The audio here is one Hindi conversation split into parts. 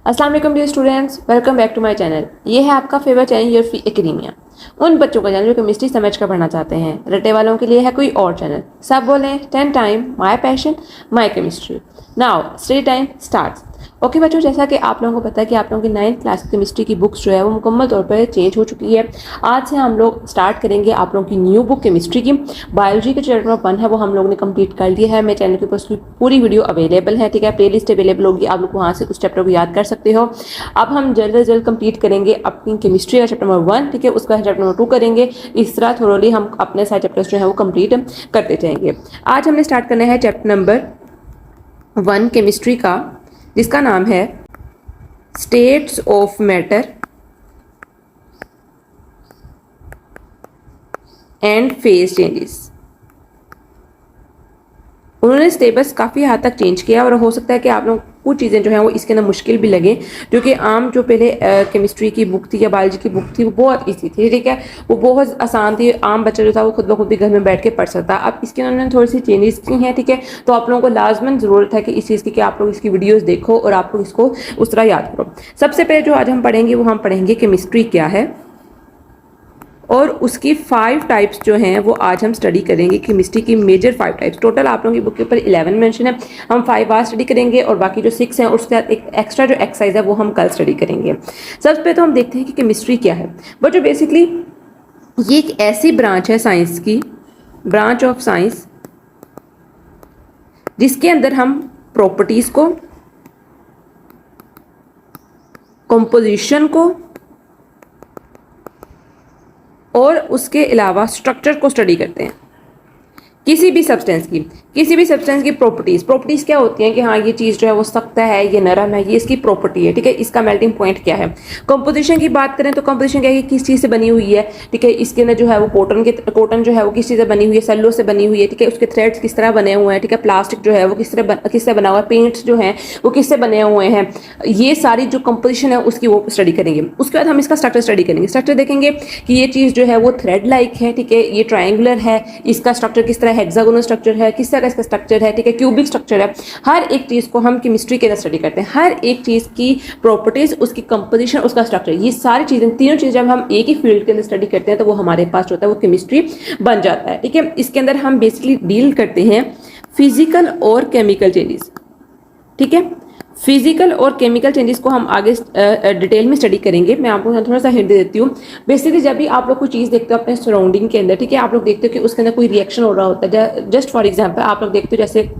अस्सलाम वालेकुम dear students, welcome back to my channel. ये है आपका favourite channel your fee academia. उन बच्चों का चैनल जो केमिस्ट्री समझ कर पढ़ना चाहते हैं। रट्टे वालों के लिए है कोई और चैनल। सब बोलें 10 time my passion my chemistry. Now study time starts. Okay बच्चों, जैसा कि आप लोगों को पता है कि आप लोगों की 9th क्लास की केमिस्ट्री की बुक्स जो है वो मुकम्मल तौर पर चेंज हो चुकी है। आज से हम लोग स्टार्ट करेंगे आप लोगों की न्यू बुक केमिस्ट्री की। बायोलॉजी के चैप्टर नंबर 1 है वो हम लोगों ने कंप्लीट कर लिया है। मेरे चैनल के ऊपर उसकी पूरी वीडियो अवेलेबल है, ठीक है। प्लेलिस्ट अवेलेबल होगी, आप लोग वहाँ से उस चैप्टर को याद कर सकते हो। अब हम जल्द से जल्द कंप्लीट करेंगे अपनी केमिस्ट्री का चैप्टर नंबर 1, ठीक है। उसका चैप्टर नंबर 2 करेंगे। इस तरह थोरोली हम अपने सारे चैप्टर्स जो है वो कंप्लीट करते जाएंगे। आज हमने स्टार्ट करना है चैप्टर नंबर 1 केमिस्ट्री का, जिसका नाम है states of matter and phase changes. उन्होंने सिलेबस काफ़ी हद तक चेंज किया और हो सकता है कि आप लोग कुछ चीज़ें जो हैं वो इसके अंदर मुश्किल भी लगे, क्योंकि आम जो पहले केमिस्ट्री की बुक थी या बायोलॉजी की बुक थी वो बहुत ईजी थी, ठीक है। वो बहुत आसान थी, आम बच्चा जो था वो खुद ब खुद भी घर में बैठ के पढ़ सकता। अब इसके अंदर उन्होंने थोड़ी सी चेंजेस की हैं, ठीक है। तो आप लोगों को लाजमन ज़रूरत है कि इस चीज़ की कि आप लोग इसकी वीडियोज़ देखो और आप लोग इसको उस तरह याद करो। सबसे पहले जो आज हम पढ़ेंगे वो हम पढ़ेंगे केमिस्ट्री क्या है, और उसकी 5 टाइप्स जो हैं वो आज हम स्टडी करेंगे। केमिस्ट्री की मेजर 5 टाइप्स, टोटल आप लोगों की बुक के ऊपर 11 मेंशन है। हम 5 आज स्टडी करेंगे और बाकी जो 6 हैं उसके साथ एक एक्स्ट्रा जो एक्सरसाइज है वो हम कल स्टडी करेंगे। सबसे पहले तो हम देखते हैं कि केमिस्ट्री क्या है। बट जो बेसिकली ये एक ऐसी ब्रांच है साइंस की, ब्रांच ऑफ साइंस, जिसके अंदर हम प्रॉपर्टीज को, कंपोजिशन को और उसके अलावा स्ट्रक्चर को स्टडी करते हैं। किसी भी सब्सटेंस की प्रॉपर्टीज़ क्या होती हैं कि हाँ ये चीज़ जो है वो सख्त है, ये नरम है, ये इसकी प्रॉपर्टी है, ठीक है। इसका मेल्टिंग पॉइंट क्या है। कंपोजिशन की बात करें तो कंपोजिशन क्या है, किस चीज़ से बनी हुई है, ठीक है। इसके अंदर जो है वो कॉटन जो है वो किस चीज़ से बनी हुई है, सेलो से बनी हुई है, ठीक है। उसके थ्रेड्स किस तरह बने हुए हैं, ठीक है। प्लास्टिक जो है वो किससे बना हुआ है, पेंट्स जो हैं वो किससे बने हुए हैं। ये सारी जो कंपोजिशन है उसकी वो स्टडी करेंगे। उसके बाद हम इसका स्ट्रक्चर स्टडी करेंगे। स्ट्रक्चर देखेंगे कि ये चीज़ जो है वो थ्रेड लाइक है, ठीक है, ये ट्रायंगुलर है, इसका स्ट्रक्चर किस तरह, हेक्सागोनल स्ट्रक्चर है, किस तरह का इसका स्ट्रक्चर है, ठीक है, क्यूबिक स्ट्रक्चर है। हर एक चीज़ को हम केमिस्ट्री के अंदर स्टडी करते हैं। हर एक चीज़ की प्रॉपर्टीज, उसकी कंपोजिशन, उसका स्ट्रक्चर, ये सारी चीज़ें, तीनों चीज़ जब हम एक ही फील्ड के अंदर स्टडी करते हैं तो वो हमारे पास होता है वो केमिस्ट्री बन जाता है, ठीक है। इसके अंदर हम बेसिकली डील करते हैं फिजिकल और केमिकल चेंजेस, ठीक है। फिजिकल और केमिकल चेंजेस को हम आगे डिटेल में स्टडी करेंगे। मैं आपको थोड़ा सा हिंट दे देती हूँ। बेसिकली जब भी आप लोग कोई चीज़ देखते हो अपने सराउंडिंग के अंदर, ठीक है, आप लोग देखते हो कि उसके अंदर कोई रिएक्शन हो रहा होता है। जस्ट फॉर एग्जांपल आप लोग देखते हो जैसे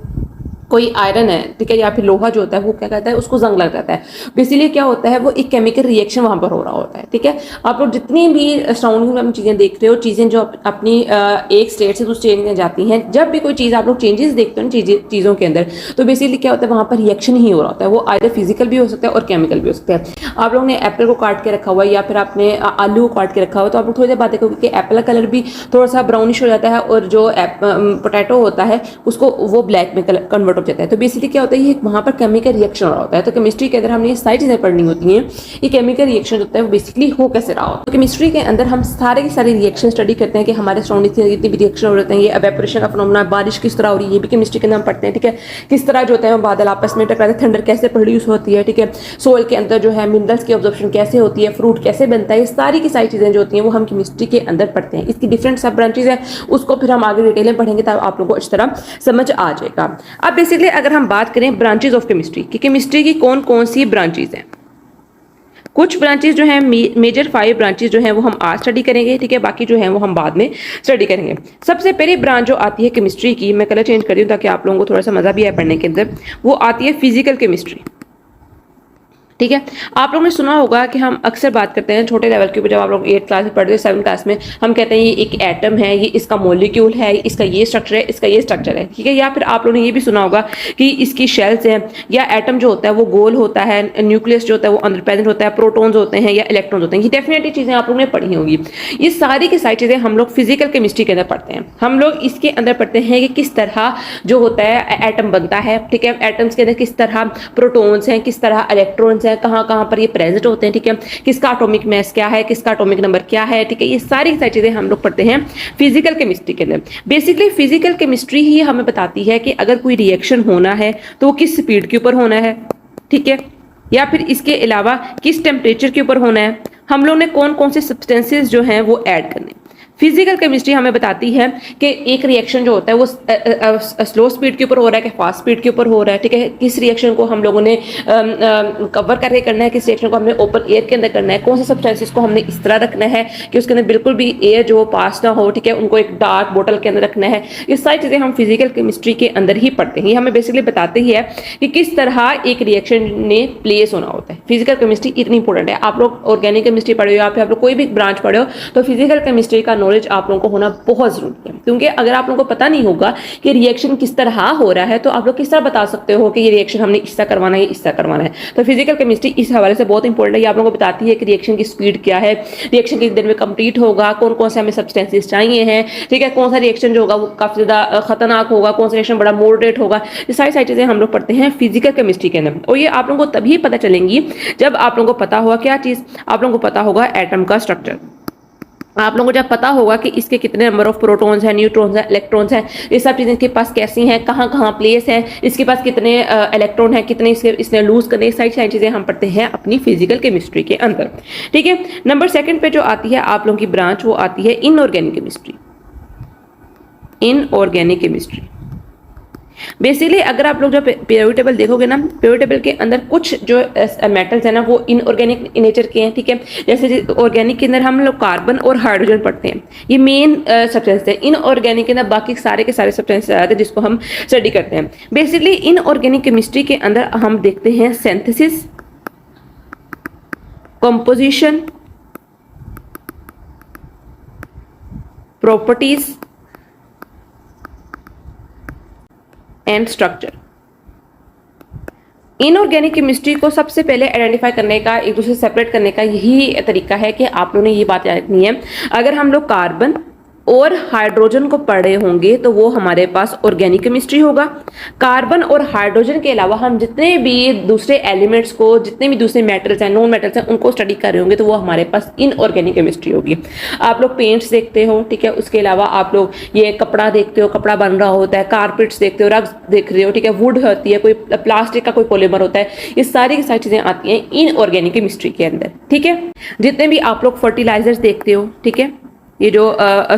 कोई आयरन है, ठीक है, या फिर लोहा जो होता है वो क्या कहता है, उसको जंग लग जाता है। बेसिकली क्या होता है, वो एक केमिकल रिएक्शन वहाँ पर हो रहा होता है, ठीक है। आप लोग जितनी भी सराउंडिंग में चीज़ें देख रहे हो, चीज़ें जो अपनी एक स्टेट से दूसरी स्टेट में जाती हैं, जब भी कोई चीज़ आप लोग चेंजेस देखते हो चीज़ों के अंदर, तो बेसिकली क्या होता है, वहाँ पर रिएक्शन ही हो रहा होता है। वो आइदर फिजिकल भी हो सकता है और केमिकल भी हो सकता है। आप लोगों ने एप्पल को काट के रखा हुआ है या फिर आपने आलू को काट के रखा हुआ है, तो आप लोग थोड़ी देर बाद देखोगे कि एप्पल का कलर भी थोड़ा सा ब्राउनिश हो जाता है और जो पोटैटो होता है उसको वो ब्लैक में कन्वर्ट हो जाता है। तो बेसिकली क्या होता है, ये वहाँ पर केमिकल रिएक्शन हो रहा होता है। तो केमिस्ट्री के अंदर हमने ये सारी चीज़ें पढ़नी होती हैं। ये केमिकल रिएक्शन होता है वो बेसिकली हो कैसे रहा हो। तो केमिस्ट्री के अंदर हम सारे के सारे रिएक्शन स्टडी करते हैं कि हमारे सराउंडिंग से जितने भी रिएक्शन हो रहे हैं, ये एवेपोरेशन का फिनोमेना, बारिश किस तरह हो रही है, ये भी केमिस्ट्री के अंदर हम पढ़ते हैं, ठीक है। किस तरह जो होता है बादल आपस में टकराते हैं, थंडर कैसे प्रोड्यूस होती है, ठीक है। सोइल के अंदर जो है मिनरल्स की ऑब्जॉर्प्शन कैसे होती है, फ्रूट कैसे बनता है, ये सारी की सारी चीज़ें जो होती हैं वो हम केमिस्ट्री के अंदर पढ़ते हैं। इसकी डिफरेंट सब ब्रांचेज है, उसको फिर हम आगे डिटेल में पढ़ेंगे तब आप लोगों को अच्छी तरह समझ आ जाएगा। अब बेसिकली अगर हम बात करें ब्रांचेज ऑफ केमिस्ट्री की, केमिस्ट्री की कौन कौन सी ब्रांचेज हैं। कुछ ब्रांचेज जो हैं, मेजर 5 ब्रांचेज जो हैं वो हम आज स्टडी करेंगे, ठीक है। बाकी जो हैं वो हम बाद में स्टडी करेंगे। सबसे पहली ब्रांच जो आती है केमिस्ट्री की, मैं कलर चेंज कर रही हूँ ताकि आप लोगों को थोड़ा सा मजा भी आए पढ़ने के अंदर, वो आती है फिजिकल केमिस्ट्री, ठीक है। आप लोगों ने सुना होगा कि हम अक्सर बात करते हैं छोटे लेवल के ऊपर, जब आप लोग 8th क्लास में पढ़ते हैं, 7th क्लास में हम कहते हैं ये एक एटम है, ये इसका मॉलिक्यूल है, इसका ये स्ट्रक्चर है, इसका ये स्ट्रक्चर है, ठीक है। या फिर आप लोगों ने ये भी सुना होगा कि इसकी शेल्स हैं, या एटम जो होता है वो गोल होता है, न्यूक्लियस जो होता है वो अंदर प्रेजेंट होता है, प्रोटॉन्स होते हैं या इलेक्ट्रॉन्स होते हैं। ये डेफिनेटली चीज़ें आप लोगों ने पढ़ी होंगी। ये सारी की सारी चीज़ें हम लोग फिजिकल केमिस्ट्री के अंदर पढ़ते हैं। हम लोग इसके अंदर पढ़ते हैं कि किस तरह जो होता है एटम बनता है, ठीक है। एटम्स के अंदर किस तरह प्रोटॉन्स हैं, किस तरह इलेक्ट्रॉन्स हैं, कहाँ कहाँ पर ये प्रेजेंट होते हैं, ठीक है। किसका एटॉमिक मास क्या है, किसका एटॉमिक नंबर क्या है, ठीक है। ये सारी चीजें हम लोग पढ़ते हैं फिजिकल केमिस्ट्री के अंदर। बेसिकली फिजिकल केमिस्ट्री ही हमें बताती है कि अगर कोई रिएक्शन होना है तो वो किस स्पीड के ऊपर होना है, ठीक है। या फिर इसके अलावा किस टेम्परेचर के ऊपर होना है, हम लोग ने कौन कौन से सब्सटेंसेस जो हैं वो ऐड करने। फिजिकल केमिस्ट्री हमें बताती है कि एक रिएक्शन जो होता है वो स्लो स्पीड के ऊपर हो रहा है कि फास्ट स्पीड के ऊपर हो रहा है, ठीक है। किस रिएक्शन को हम लोगों ने कवर करके करना है, किस रिएक्शन को हमने ओपन एयर के अंदर करना है, कौन से सब्सटेंसेस को हमने इस तरह रखना है कि उसके अंदर बिल्कुल भी एयर जो पास ना हो, ठीक है, उनको एक डार्क बोतल के अंदर रखना है। ये सारी चीज़ें हम फिजिकल केमिस्ट्री के अंदर ही पढ़ते हैं। ये हमें बेसिकली बताते ही है कि किस तरह एक रिएक्शन ने प्लेस होना होता है। फिजिकल केमिस्ट्री इतनी इंपॉर्टेंट है। आप लोग ऑर्गेनिक केमिस्ट्री पढ़े हो या फिर आप लोग कोई भी ब्रांच पढ़े हो तो फिजिकल केमिस्ट्री का नॉलेज आप लोगों को होना बहुत जरूरी है, क्योंकि अगर आप लोगों को पता नहीं होगा कि रिएक्शन किस तरह हो रहा है तो आप लोग किस तरह बता सकते हो कि ये रिएक्शन हमने इस तरह करवाना है, इस तरह करवाना है। तो फिजिकल केमिस्ट्री इस हवाले से बहुत इंपॉर्टेंट है। ये आप लोगों को बताती है कि रिएक्शन की स्पीड क्या है, रिएक्शन किस दिन में कंप्लीट होगा, कौन कौन से हमें सब्सटेंसेस चाहिए हैं, ठीक है, कौन सा रिएक्शन जो होगा वो काफी ज्यादा खतरनाक होगा, कौन सा रिएक्शन बड़ा मॉडरेट होगा। ये सारी चीजें हम लोग पढ़ते हैं फिजिकल केमिस्ट्री के अंदर, और ये आप लोगों को तभी पता चलेंगी जब आप लोगों को पता होगा क्या चीज, आप लोगों को पता होगा एटम का स्ट्रक्चर। आप लोगों को जब पता होगा कि इसके कितने नंबर ऑफ प्रोटॉन्स हैं, न्यूट्रॉन्स हैं, इलेक्ट्रॉन्स हैं, ये सब चीज़ें इसके पास कैसी हैं, कहाँ कहाँ प्लेस है, इसके पास कितने इलेक्ट्रॉन हैं, कितने इसने लूज करने, सारी चीज़ें हम पढ़ते हैं अपनी फिजिकल केमिस्ट्री के अंदर, ठीक है। नंबर 2 पे जो आती है आप लोगों की ब्रांच वो आती है inorganic chemistry. Inorganic chemistry basically अगर आप लोग जो पीरियोडिक टेबल देखोगे ना, पीरियोडिक टेबल के अंदर कुछ जो मेटल्स है ना वो इनऑर्गेनिक नेचर के हैं, ठीक है। जैसे ऑर्गेनिक के अंदर हम लोग कार्बन और हाइड्रोजन पढ़ते हैं, ये मेन सब्सटेंस है। इनऑर्गेनिक के अंदर बाकी सारे के सारे सब्सटेंस आते हैं जिसको हम स्टडी करते हैं। बेसिकली इनऑर्गेनिक केमिस्ट्री के अंदर हम देखते हैं synthesis, composition, properties and structure. Inorganic chemistry को सबसे पहले आइडेंटिफाई करने का, एक दूसरे से सेपरेट करने का यही तरीका है कि आप लोगों ने ये बात याद रखनी है, अगर हम लोग कार्बन और हाइड्रोजन को पढ़े होंगे तो वो हमारे पास ऑर्गेनिक केमिस्ट्री होगा। कार्बन और हाइड्रोजन के अलावा हम जितने भी दूसरे एलिमेंट्स को, जितने भी दूसरे मेटल्स हैं, नॉन मेटल्स हैं, उनको स्टडी कर रहे होंगे तो वो हमारे पास इनऑर्गेनिक केमिस्ट्री होगी। आप लोग पेंट्स देखते हो, ठीक है, उसके अलावा आप लोग ये कपड़ा देखते हो, कपड़ा बन रहा होता है, कारपेट्स देखते हो, रग्स देख रहे हो, ठीक है, वुड होती है, कोई प्लास्टिक का कोई पॉलीमर होता है, ये सारी की सारी चीजें आती हैं इनऑर्गेनिक केमिस्ट्री के अंदर, ठीक है। जितने भी आप लोग फर्टिलाइजर्स देखते हो, ठीक है, ये जो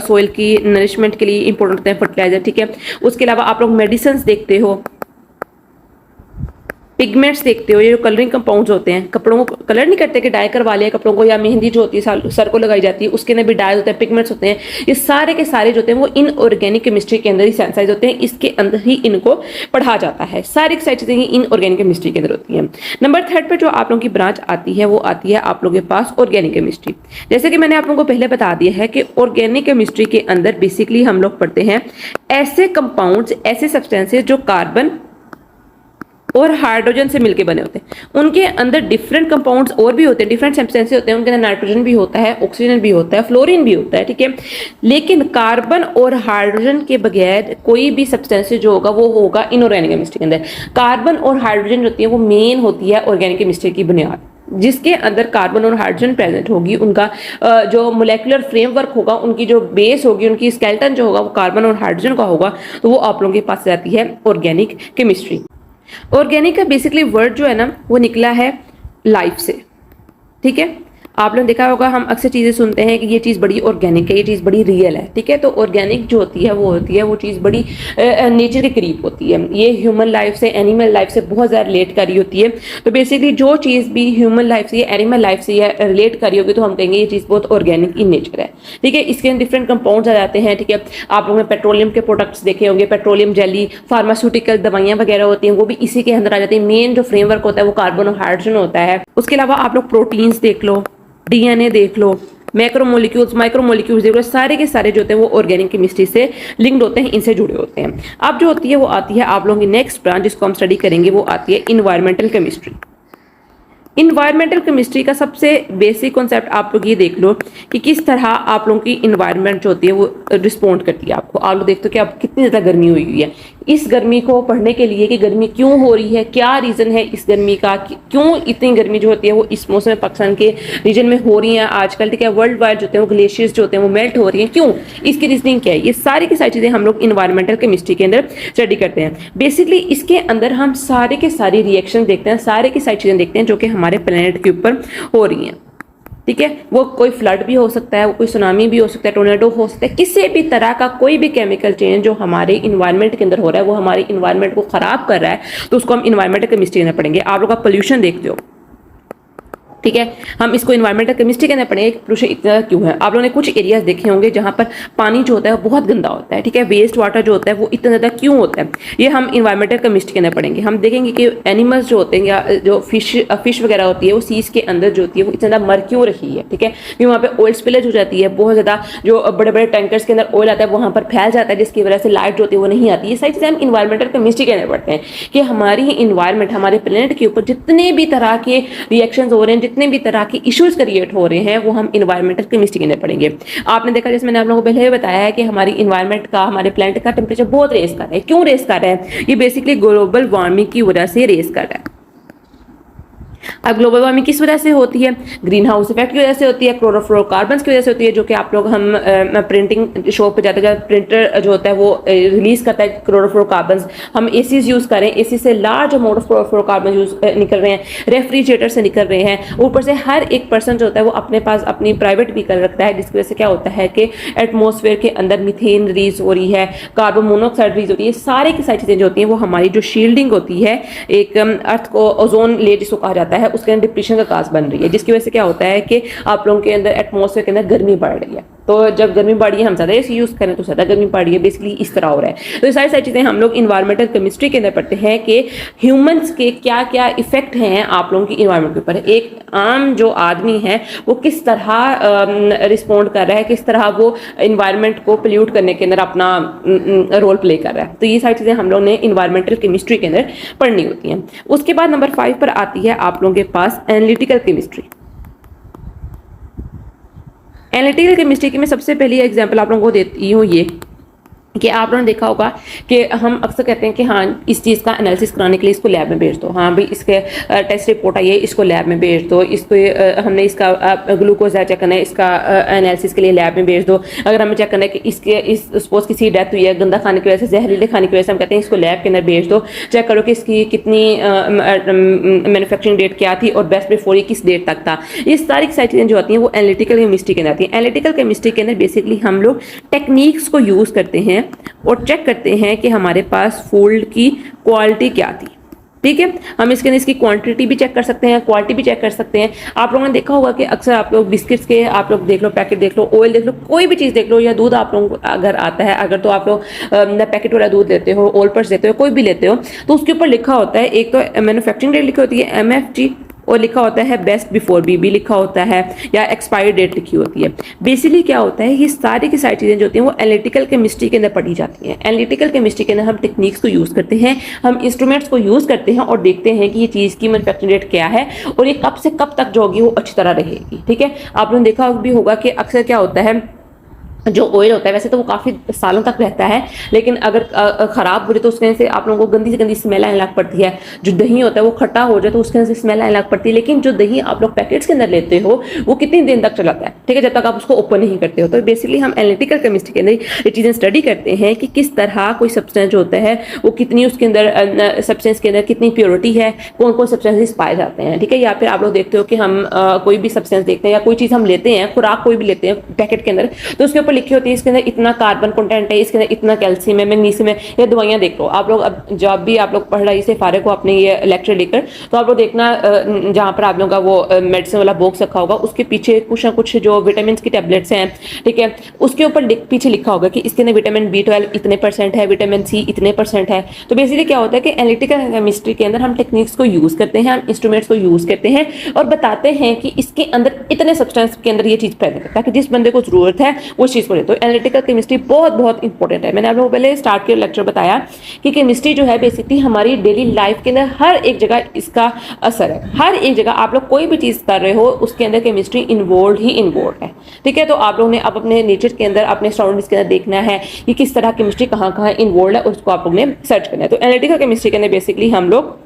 सोइल की नरिशमेंट के लिए इंपॉर्टेंट होते हैं फर्टिलाइजर, ठीक है। उसके अलावा आप लोग मेडिसिन देखते हो, पिगमेंट्स देखते हो, ये जो कलरिंग कंपाउंड्स होते हैं, कपड़ों को कलर नहीं करते कि डाई करवा लिया कपड़ों को, या मेहंदी जो होती है सर को लगाई जाती है उसके अंदर भी डाई होता है, पिगमेंट्स होते हैं, ये सारे के सारे जो होते हैं वो इनऑर्गेनिक केमिस्ट्री के अंदर ही सेंसाइज होते हैं, इसके अंदर ही इनको पढ़ा जाता है। सारी सारी चीजें इनऑर्गेनिक केमिस्ट्री के अंदर होती हैं। नंबर 3 पे जो आप लोगों की ब्रांच आती है वो आती है आप लोगों के पास ऑर्गेनिक केमिस्ट्री। जैसे कि मैंने आप लोगों को पहले बता दिया है कि ऑर्गेनिक केमिस्ट्री के अंदर बेसिकली हम लोग पढ़ते हैं ऐसे कंपाउंड्स, ऐसे सब्सटेंसेस जो कार्बन और हाइड्रोजन से मिलके बने होते हैं। उनके अंदर डिफरेंट कंपाउंड्स और भी होते हैं, डिफरेंट सब्सटेंसेस होते हैं, उनके अंदर नाइट्रोजन भी होता है, ऑक्सीजन भी होता है, फ्लोरीन भी होता है, ठीक है। लेकिन कार्बन और हाइड्रोजन के बगैर कोई भी सब्सटेंसेस जो होगा वो होगा इनऑर्गेनिक केमिस्ट्री के अंदर। कार्बन और हाइड्रोजन जो होती है वो मेन होती है ऑर्गेनिक केमिस्ट्री की बुनियाद, जिसके अंदर कार्बन और हाइड्रोजन प्रेजेंट होगी, उनका जो मोलेकुलर फ्रेमवर्क होगा, उनकी जो बेस होगी, उनकी स्केलेटन जो होगा वो कार्बन और हाइड्रोजन का होगा, तो वो आप लोगों के पास जाती है ऑर्गेनिक केमिस्ट्री। ऑर्गेनिक का बेसिकली वर्ड जो है ना वो निकला है लाइफ से, ठीक है। आप लोगों ने देखा होगा हम अक्सर चीज़ें सुनते हैं कि ये चीज़ बड़ी ऑर्गेनिक है, ये चीज़ बड़ी रियल है, ठीक है। तो ऑर्गेनिक जो होती है वो चीज़ बबड़ी नेचर के करीब होती है, ये ह्यूमन लाइफ से, एनिमल लाइफ से बहुत ज़्यादा रिलेट करी होती है। तो बेसिकली जो चीज़ भी ह्यूमन लाइफ से या एनिमल लाइफ से या रिलेट करी होगी तो हम कहेंगे ये चीज़ बहुत ऑर्गेनिक इन नेचर है, ठीक है। इसके अंदर डिफरेंट कंपाउंड्स आ जाते हैं, ठीक है। आप लोगों ने पेट्रोलियम के प्रोडक्ट्स देखे होंगे, पेट्रोलियम जेली, फार्मास्यूटिकल दवाइयाँ वगैरह होती हैं, वो भी इसी के अंदर आ जाती है। मेन जो फ्रेमवर्क होता है वो कार्बन और हाइड्रोजन होता है। उसके अलावा आप लोग प्रोटीन्स देख लो, डीएनए देख लो, मैक्रोमोलिक्यूल्स, माइक्रोमोलिक्यूल्स देख लो, सारे के सारे जो होते हैं वो ऑर्गेनिक केमिस्ट्री से लिंक्ड होते हैं, इनसे जुड़े होते हैं। अब जो होती है वो आती है आप लोगों की नेक्स्ट ब्रांच जिसको हम स्टडी करेंगे, वो आती है इन्वायरमेंटल केमिस्ट्री। इन्वायरमेंटल केमिस्ट्री का सबसे बेसिक कॉन्सेप्ट आप लोग ये देख लो कि किस तरह आप लोगों की इन्वायरमेंट जो होती है वो रिस्पॉन्ड करती है आपको। आप लोग देखते हो कि अब कितनी ज़्यादा गर्मी हुई है। इस गर्मी को पढ़ने के लिए कि गर्मी क्यों हो रही है, क्या रीज़न है इस गर्मी का, क्यों इतनी गर्मी जो होती है वो इस मौसम पाकिस्तान के रीजन में हो रही है आजकल, ठीक है, वर्ल्ड वाइड जो होते हैं वो ग्लेशियर्स जो होते हैं वो मेल्ट हो रही हैं, क्यों, इसकी रीजनिंग क्या है, ये सारी की सारी चीज़ें हम लोग इन्वायरमेंटल केमिस्ट्री के अंदर स्टडी करते हैं। बेसिकली इसके अंदर हम सारे के सारी रिएक्शन देखते हैं, सारे की सारी चीज़ें देखते हैं जो कि हमारे प्लेनेट के ऊपर हो रही हैं, ठीक है। वो कोई फ्लड भी हो सकता है, वो कोई सुनामी भी हो सकता है, टोर्नेडो हो सकता है, किसी भी तरह का कोई भी केमिकल चेंज जो हमारे इन्वायरमेंट के अंदर हो रहा है वो हमारे इन्वायरमेंट को खराब कर रहा है, तो उसको हम इन्वायरमेंटल केमिस्ट्री के अंदर पढ़ेंगे। आप लोग पोल्यूशन देखते हो, ठीक है, हम इसको इन्वायरमेंटल केमिस्ट्री के अंदर पढ़ेंगे पोल्यूशन इतना क्यों है। आप लोगों ने कुछ एरियाज देखे होंगे जहां पर पानी जो होता है वो बहुत गंदा होता है, ठीक है, वेस्ट वाटर जो होता है वो इतना ज़्यादा क्यों होता है, ये हम इन्वायरमेंटल केमिस्ट्री के अंदर पढ़ेंगे। हम देखेंगे कि एनिमल्स जो होते हैं या जो फिश वगैरह होती है वो सीज के अंदर जो होती है वो इतना ज़्यादा मर क्यों रही है, ठीक है, क्योंकि वहाँ पर ऑयल स्पिलेज हो जाती है, बहुत ज़्यादा जो बड़े बड़े टैंकर्स के अंदर ऑयल आता है वहाँ पर फैल जाता है, जिसकी वजह से लाइट जो होती है वो नहीं आती। ये सारी चीज़ें हम इन्वायरमेंटल केमिस्ट्री के अंदर पढ़ते हैं कि हमारी इन्वायरमेंट, हमारे प्लेनेट के ऊपर जितने भी तरह के रिएक्शंस हो रहे हैं, जितने भी तरह के इश्यूज क्रिएट हो रहे हैं वो हम इन्वायरमेंटल केमिस्ट्री के अंदर पढ़ेंगे। आपने देखा, जैसे मैंने आप लोगों को पहले बताया है कि हमारी इन्वायरमेंट का, हमारे प्लैनेट का टेम्परेचर बहुत रेस कर रहा है। क्यों रेस कर रहा है? ये बेसिकली ग्लोबल वार्मिंग की वजह से रेस कर रहा है। अब ग्लोबल वार्मिंग किस वजह से होती है? ग्रीन हाउस इफेक्ट की वजह से होती है, क्लोरोफ्लोरोकार्बन्स की वजह से होती है, जो कि आप लोग हम प्रिंटिंग शॉप पे जाते हैं, प्रिंटर जो होता है वो रिलीज करता है क्लोरोफ्लोरोकार्बन्स। हम एसीज यूज करें, एसी से large amount of chlorofluorocarbon use निकल रहे हैं, रेफ्रिजरेटर से निकल रहे हैं। ऊपर से हर एक पर्सन जो होता है वो अपने पास अपनी प्राइवेट व्हीकल रखता है, जिसकी वजह से क्या होता है कि एटमॉस्फेयर के अंदर मीथेन रिलीज हो रही है, कार्बन मोनोऑक्साइड रिलीज होती है। सारे की सारी चीज़ें जो होती हैं वो हमारी जो शील्डिंग होती है, एक अर्थ को ओजोन लेयर जिसको कहा जाता है, उसके अंदर डिप्रेशन का काज बन रही है, जिसकी वजह से क्या होता है कि आप लोगों के अंदर एटमॉस्फेयर के अंदर गर्मी बढ़ रही है। तो जब गर्मी बढ़ रही है, हम ज़्यादा एसी यूज़ करें तो ज़्यादा गर्मी बढ़ रही है, बेसिकली इस तरह हो रहा है। तो ये सारी सारी चीज़ें हम लोग इन्वायरमेंटल केमिस्ट्री के अंदर पढ़ते हैं कि ह्यूमंस के क्या क्या इफेक्ट हैं आप लोगों की इन्वायरमेंट के ऊपर। एक आम जो आदमी है वो किस तरह रिस्पॉन्ड कर रहा है, किस तरह वो इन्वायरमेंट को पोल्यूट करने के अंदर अपना रोल प्ले कर रहा है। तो ये सारी चीज़ें हम लोग ने इन्वायरमेंटल केमिस्ट्री के अंदर पढ़नी होती हैं। उसके बाद नंबर 5 पर आती है आप लोगों के पास एनालिटिकल केमिस्ट्री। एनालिटिकल केमिस्ट्री की मैं सबसे पहली एग्जांपल आप लोगों को देती हूँ ये कि आप लोगों ने देखा होगा कि हम अक्सर कहते हैं कि हाँ इस चीज़ का एनालिसिस कराने के लिए इसको लैब में भेज दो, हाँ भाई इसके टेस्ट रिपोर्ट आई है इसको लैब में भेज दो, इसको हमने इसका ग्लूकोज चेक करना है इसका एनालिसिस के लिए लैब में भेज दो। अगर हमें चेक करना है कि इसके इस सपोज किसी डेथ हुई है गंदा खाने की वजह से, जहरीले खाने की वजह से, हम कहते हैं इसको लैब के अंदर भेज दो, चेक करो कि इसकी कितनी मैन्युफैक्चरिंग डेट क्या थी और बेस्ट बिफोर किस डेट तक था। ये सारी सारी चीज़ें जो आती हैं वो एनालिटिकल केमिस्ट्री के अंदर आती हैं। एनालिटिकल केमिस्ट्री के अंदर बेसिकली हम लोग टेक्निक्स को यूज़ करते हैं और चेक करते हैं कि हमारे पास फूड की क्वालिटी क्या थी, ठीक है। हम इसके अंदर इसकी क्वांटिटी भी चेक कर सकते हैं, क्वालिटी भी चेक कर सकते हैं। आप लोगों ने देखा होगा कि अक्सर आप लोग बिस्किट्स के आप लोग देख लो, पैकेट देख लो, ऑयल देख लो, कोई भी चीज़ देख लो, या दूध आप लोगों को अगर आता है, अगर तो आप लोग पैकेट वाला दूध लेते हो, ऑयल पर्स लेते हो, कोई भी लेते हो, तो उसके ऊपर लिखा होता है, एक तो मैन्युफैक्चरिंग डेट लिखी होती है MFG, और लिखा होता है बेस्ट बिफोर BB लिखा होता है, या एक्सपायरी डेट लिखी होती है। बेसिकली क्या होता है, ये सारी की सारी चीज़ें जो होती हैं वो एनालिटिकल केमिस्ट्री के अंदर पढ़ी जाती हैं। एनालिटिकल केमिस्ट्री के अंदर हम टेक्निक्स को यूज़ करते हैं, हम इंस्ट्रूमेंट्स को यूज़ करते हैं और देखते हैं कि ये चीज़ की मैन्युफैक्चरिंग डेट क्या है और ये कब से कब तक जो होगी वो अच्छी तरह रहेगी, ठीक है। आप लोगों ने देखा भी होगा कि अक्सर क्या होता है, जो ऑयल होता है वैसे तो वो काफ़ी सालों तक रहता है, लेकिन अगर ख़राब हो जाए तो उसके से आप लोगों को गंदी से गंदी स्मेल आने लग पड़ती है। जो दही होता है वो खट्टा हो जाए तो उसके से स्मेल आने लग पड़ती है। लेकिन जो दही आप लोग पैकेट्स के अंदर लेते हो वो कितनी दिन तक चलाता है, ठीक है, जब तक आप उसको ओपन नहीं करते हो। तो बेसिकली हम एनालिटिकल केमिस्ट्री के अंदर ये चीज़ें स्टडी करते हैं कि किस तरह कोई सब्सटेंस जो होता है वो कितनी उसके अंदर सब्सटेंस के अंदर कितनी प्योरिटी है, कौन कौन सब्सटेंसेस पाए जाते हैं, ठीक है। या फिर आप लोग देखते हो कि हम कोई भी सब्सटेंस देखते हैं या कोई चीज़ हम लेते हैं, खुराक कोई भी लेते हैं पैकेट के अंदर, तो उसके ऊपर लिखी होती है इसके अंदर इतना कार्बन कंटेंट है, इसके अंदर इतना कैल्शियम है, मैग्नीशियम है। ये दवाइयाँ देख लो आप लोग, अब जब भी आप लोग पढ़ाई से फारिग हो अपने ये लेक्चर लेकर, तो आप लोग देखना जहाँ पर आप लोगों का वो मेडिसिन वाला बॉक्स रखा होगा उसके पीछे कुछ ना कुछ जो विटामिन की टैबलेट्स हैं, ठीक है, उसके ऊपर पीछे लिखा होगा कि इसके अंदर विटामिन B12 इतने % है, विटामिन C इतने % है। तो बेसिकली क्या होता है कि एनालिटिकल केमिस्ट्री के अंदर हम टेक्निक्स को यूज़ करते हैं, हम इंस्ट्रूमेंट्स को यूज़ करते हैं और बताते हैं कि इसके अंदर इतने सब्सटेंस के अंदर ये चीज़ प्रेजेंट है, ताकि जिस बंदे को ज़रूरत है वो चीज़ चीज़ को लेते हो, एनालिटिकल केमिस्ट्री बहुत बहुत इंपॉर्टेंट है। मैंने आप लोगों को पहले स्टार्ट के लेक्चर बताया कि केमिस्ट्री जो है बेसिकली हमारी डेली लाइफ के अंदर हर एक जगह इसका असर है। हर एक जगह आप लोग कोई भी चीज़ कर रहे हो उसके अंदर केमिस्ट्री इन्वॉल्व है। ठीक है, तो आप लोगों ने अब अपने नेचर के अंदर, अपने सराउंडिंग्स के अंदर देखना है कि किस तरह केमिस्ट्री कहाँ कहाँ इन्वॉल्व है, उसको आप लोगों ने सर्च करना है। तो एनालिटिकल केमिस्ट्री के अंदर बेसिकली हम लोग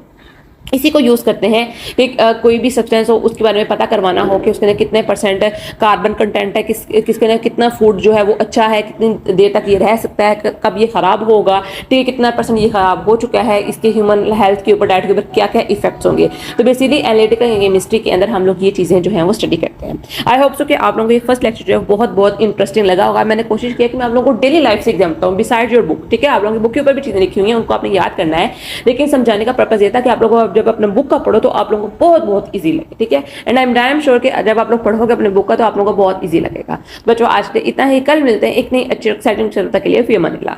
इसी को यूज़ करते हैं कि कोई भी सब्सटेंस हो उसके बारे में पता करवाना हो कि उसके अंदर कितने परसेंट कार्बन कंटेंट है, किसके अंदर कितना फूड जो है वो अच्छा है, कितनी देर तक ये रह सकता है, कब ये ख़राब होगा, ठीक है, कितना परसेंट ये ख़राब हो चुका है, इसके ह्यूमन हेल्थ के ऊपर, डाइट के ऊपर क्या क्या इफेक्ट्स होंगे। तो बेसिकली एनालिटिकल केमिस्ट्री के अंदर हम लोग ये चीज़ें जो हैं वो स्टडी करते हैं। आई होप सो कि आप लोगों को ये फर्स्ट लेक्चर जो है बहुत बहुत इंटरेस्टिंग लगा होगा। मैंने कोशिश किया कि मैं आप लोगों को डेली लाइफ से एग्जाम बताऊँ बिसाइड योर बुक। ठीक है, आप लोगों की बुक के ऊपर भी चीज़ें लिखी हुई हैं, उनको आपने याद करना है, लेकिन समझाने का पर्पज़ ये था कि आप लोगों को जब अपने बुक का पढ़ो तो आप लोगों को बहुत बहुत इजी लगे। ठीक है, and I am damn sure कि जब आप लोग पढ़ोगे अपने बुक का तो आप लोगों को बहुत इजी लगेगा। बच्चों आज के इतना ही, कल मिलते हैं एक नई अच्छी एक्साइटिंग चर्चा के लिए। फिर अमान अल्लाह।